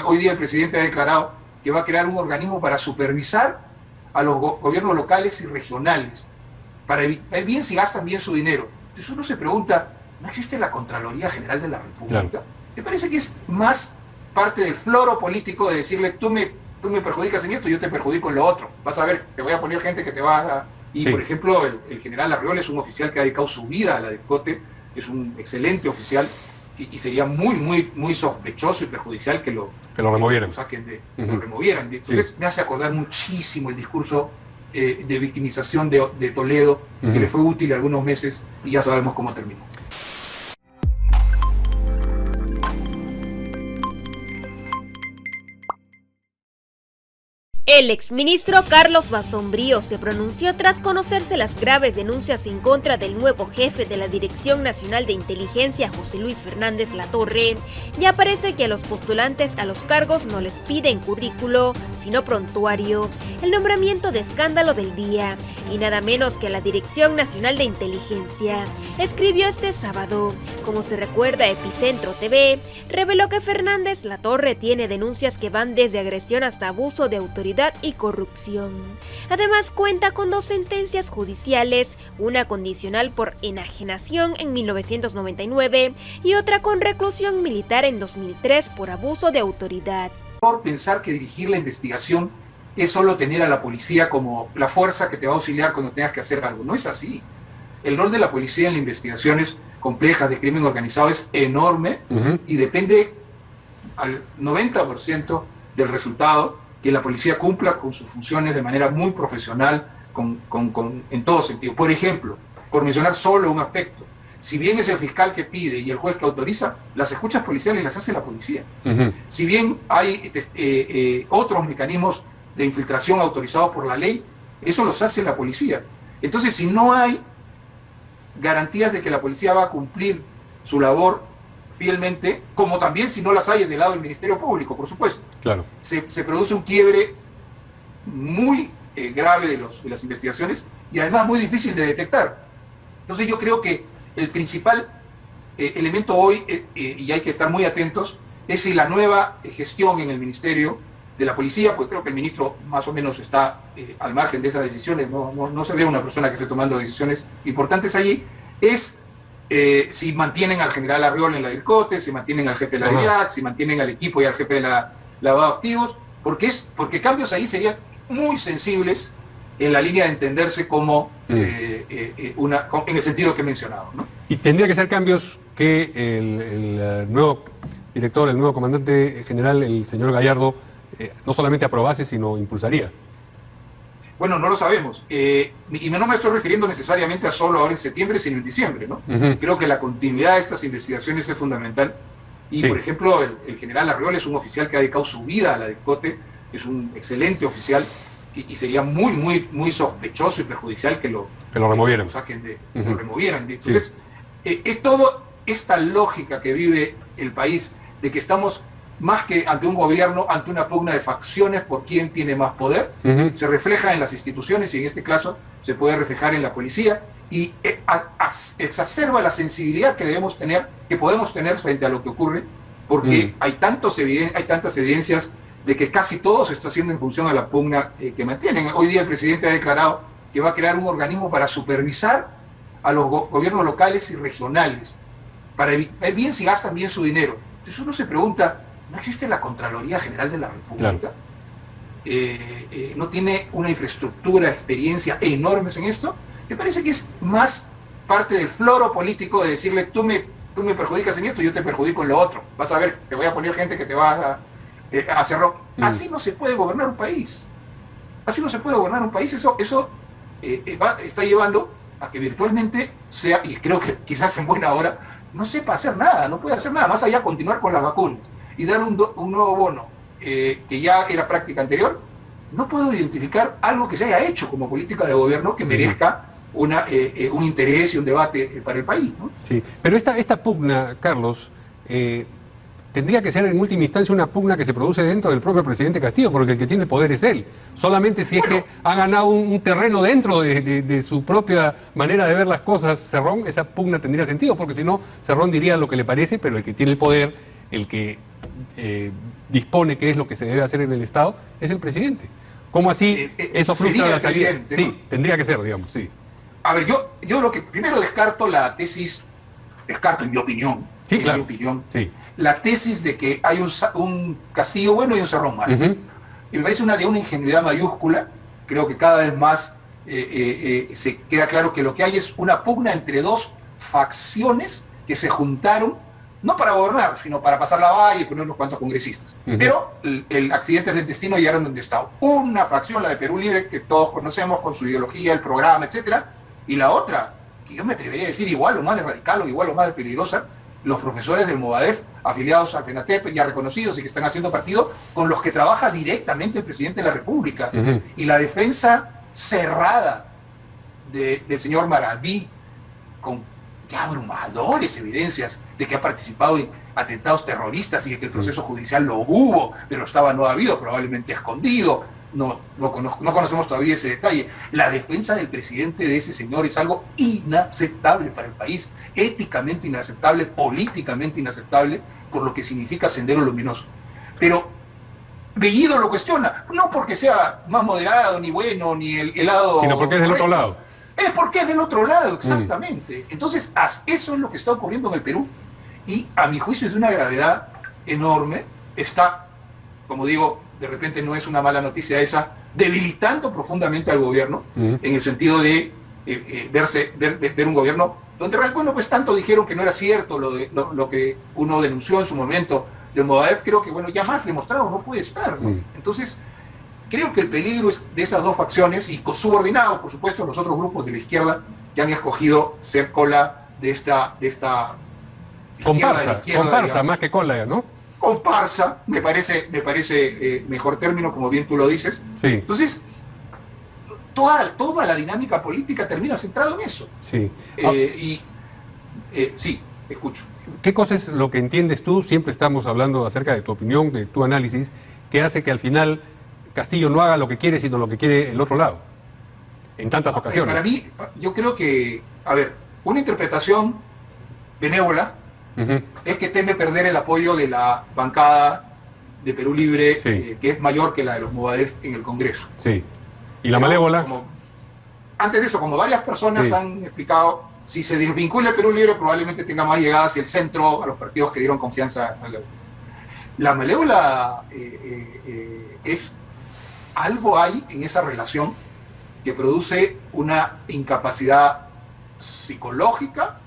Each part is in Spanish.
Hoy día el presidente ha declarado que va a crear un organismo para supervisar a los gobiernos locales y regionales, para evitar bien si gastan bien su dinero. Entonces uno se pregunta, ¿no existe la Contraloría General de la República? Claro. Me parece que es más parte del floro político de decirle, tú me perjudicas en esto, yo te perjudico en lo otro. Vas a ver, te voy a poner gente que te va a... Y sí. Por ejemplo, el general Arriol es un oficial que ha dedicado su vida a la DECOTE, es un excelente oficial, y sería muy sospechoso y perjudicial que lo removieran. Lo removieran. Entonces sí. Me hace acordar muchísimo el discurso de victimización de Toledo, que le fue útil algunos meses y ya sabemos cómo terminó. El exministro Carlos Basombrío se pronunció tras conocerse las graves denuncias en contra del nuevo jefe de la Dirección Nacional de Inteligencia, José Luis Fernández Latorre. Ya parece que a los postulantes a los cargos no les piden currículo, sino prontuario, el nombramiento de escándalo del día, y nada menos que a la Dirección Nacional de Inteligencia. Escribió este sábado, como se recuerda Epicentro TV, reveló que Fernández Latorre tiene denuncias que van desde agresión hasta abuso de autoridad y corrupción. Además cuenta con 2 sentencias judiciales, una condicional por enajenación en 1999 y otra con reclusión militar en 2003 por abuso de autoridad. Por pensar que dirigir la investigación es solo tener a la policía como la fuerza que te va a auxiliar cuando tengas que hacer algo. No es así. El rol de la policía en las investigaciones complejas de crimen organizado es enorme y depende al 90% del resultado, que la policía cumpla con sus funciones de manera muy profesional, en todo sentido. Por ejemplo, por mencionar solo un aspecto, si bien es el fiscal que pide y el juez que autoriza, las escuchas policiales las hace la policía. Si bien hay otros mecanismos de infiltración autorizados por la ley, eso los hace la policía. Entonces, si no hay garantías de que la policía va a cumplir su labor fielmente, como también si no las hay del lado del Ministerio Público, por supuesto. Claro. Se produce un quiebre muy grave de las investigaciones y además muy difícil de detectar. Entonces yo creo que el principal elemento hoy, y hay que estar muy atentos, es si la nueva gestión en el Ministerio de la Policía, pues creo que el ministro más o menos está al margen de esas decisiones, no se ve una persona que esté tomando decisiones importantes allí, es si mantienen al general Arriol en la DECOTE, si mantienen al jefe de la DIAC, si mantienen al equipo y al jefe de la lavado de activos, porque cambios ahí serían muy sensibles en la línea de entenderse como en el sentido que he mencionado, ¿no? Y tendría que ser cambios que el nuevo director, el nuevo comandante general, el señor Gallardo, no solamente aprobase, sino impulsaría. Bueno, no lo sabemos. Y no me estoy refiriendo necesariamente a solo ahora en septiembre, sino en diciembre, ¿no? Creo que la continuidad de estas investigaciones es fundamental. Y, por ejemplo, el general Arriol es un oficial que ha dedicado su vida a la DECOTE, es un excelente oficial, y sería muy sospechoso y perjudicial que lo removieran. Lo removieran. Entonces, es toda esta lógica que vive el país de que estamos más que ante un gobierno, ante una pugna de facciones por quién tiene más poder, se refleja en las instituciones y en este caso se puede reflejar en la policía y exacerba la sensibilidad que podemos tener frente a lo que ocurre, porque hay tantas evidencias de que casi todo se está haciendo en función a la pugna que mantienen. Hoy día el presidente ha declarado que va a crear un organismo para supervisar a los gobiernos locales y regionales, para evitar bien si gastan bien su dinero. Entonces uno se pregunta, ¿no existe la Contraloría General de la República? Claro. ¿No tiene una infraestructura, experiencia enormes en esto? Me parece que es más parte del floro político de decirle, tú me perjudicas en esto, yo te perjudico en lo otro. Vas a ver, te voy a poner gente que te va a cerrar. Así no se puede gobernar un país. Así no se puede gobernar un país. Eso está llevando a que virtualmente sea, y creo que quizás en buena hora, no sepa hacer nada, no puede hacer nada, más allá de continuar con las vacunas y dar un nuevo bono que ya era práctica anterior. No puedo identificar algo que se haya hecho como política de gobierno que merezca un interés y un debate para el país, ¿no? Sí, pero esta pugna, Carlos, tendría que ser en última instancia una pugna que se produce dentro del propio presidente Castillo, porque el que tiene poder es él. Solamente si es que ha ganado un terreno dentro de su propia manera de ver las cosas, Cerrón, esa pugna tendría sentido, porque si no, Cerrón diría lo que le parece, pero el que tiene el poder, el que dispone qué es lo que se debe hacer en el Estado, es el presidente. ¿Cómo así eso frustra la salida? Sí, ¿no? Tendría que ser, digamos, sí. A ver, yo lo que primero descarto la tesis, en mi opinión, sí, claro. Mi opinión, sí. La tesis de que hay un Castillo bueno y un Cerrón malo. Y me parece de una ingenuidad mayúscula. Creo que cada vez más se queda claro que lo que hay es una pugna entre dos facciones que se juntaron, no para gobernar, sino para pasar la valla y poner unos cuantos congresistas. Pero el accidente del destino llegaron donde está. Una facción, la de Perú Libre, que todos conocemos con su ideología, el programa, etcétera, y la otra, que yo me atrevería a decir igual o más de radical o igual o más de peligrosa, los profesores del Movadef, afiliados al FENATEP, ya reconocidos y que están haciendo partido, con los que trabaja directamente el presidente de la República. Y la defensa cerrada del señor Maraví, con abrumadores evidencias de que ha participado en atentados terroristas y de que el proceso judicial lo hubo, pero no ha habido, probablemente escondido. No conocemos todavía ese detalle. La defensa del presidente de ese señor es algo inaceptable para el país, éticamente inaceptable, políticamente inaceptable, por lo que significa Sendero Luminoso. Pero Bellido lo cuestiona, no porque sea más moderado, ni bueno, ni el lado... Sino porque es del otro lado. Es porque es del otro lado, exactamente. Entonces, eso es lo que está ocurriendo en el Perú, y a mi juicio es de una gravedad enorme. Está, como digo, de repente no es una mala noticia esa, debilitando profundamente al gobierno, en el sentido de ver un gobierno donde, bueno, pues tanto dijeron que no era cierto lo que uno denunció en su momento del Movadef. Creo que, bueno, ya más demostrado no puede estar, ¿no? Entonces, creo que el peligro es de esas dos facciones, y subordinados, por supuesto, los otros grupos de la izquierda que han escogido ser cola de esta comparsa más que cola, ¿no? Comparsa, me parece mejor término, como bien tú lo dices. Sí. Entonces, toda la dinámica política termina centrado en eso. Sí. Sí, escucho. ¿Qué cosa es lo que entiendes tú? Siempre estamos hablando acerca de tu opinión, de tu análisis, que hace que al final Castillo no haga lo que quiere, sino lo que quiere el otro lado, en tantas ocasiones. Para mí, yo creo que, una interpretación benévola es que teme perder el apoyo de la bancada de Perú Libre, que es mayor que la de los Movadef en el Congreso. Sí. ¿Y la malévola? Antes de eso, como varias personas han explicado, si se desvincula el Perú Libre, probablemente tenga más llegada hacia el centro, a los partidos que dieron confianza a la malévola. Es algo hay en esa relación que produce una incapacidad psicológica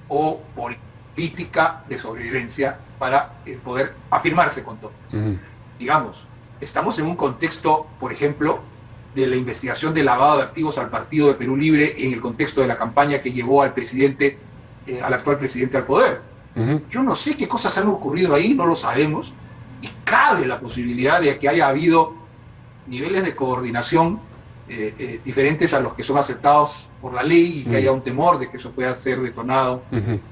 o política de sobrevivencia para poder afirmarse con todo. Digamos, estamos en un contexto, por ejemplo, de la investigación del lavado de activos al Partido de Perú Libre, en el contexto de la campaña que llevó al actual presidente al poder. Yo no sé qué cosas han ocurrido ahí, no lo sabemos, y cabe la posibilidad de que haya habido niveles de coordinación diferentes a los que son aceptados por la ley, y que haya un temor de que eso pueda ser detonado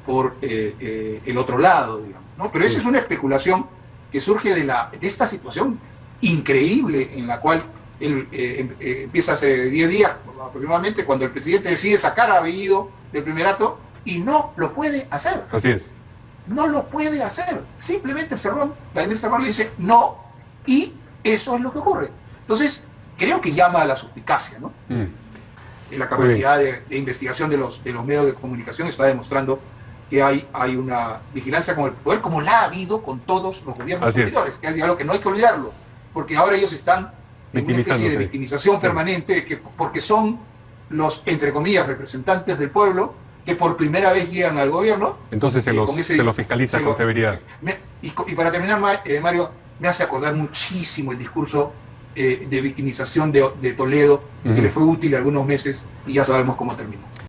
por el otro lado, digamos, ¿no? Pero esa es una especulación que surge de esta situación increíble en la cual empieza hace 10 días aproximadamente, cuando el presidente decide sacar a Bellido del primerato, y no lo puede hacer. Así es. No lo puede hacer. Simplemente Vladimir Cerrón le dice no, y eso es lo que ocurre. Entonces, creo que llama a la suspicacia, ¿no? La capacidad de investigación de los medios de comunicación está demostrando que hay una vigilancia con el poder, como la ha habido con todos los gobiernos anteriores, que es algo que no hay que olvidarlo, porque ahora ellos están en una especie de victimización permanente, porque son los, entre comillas, representantes del pueblo, que por primera vez llegan al gobierno. Entonces se los fiscaliza con severidad. Y para terminar, Mario, me hace acordar muchísimo el discurso de victimización de Toledo, que le fue útil algunos meses, y ya sabemos cómo terminó.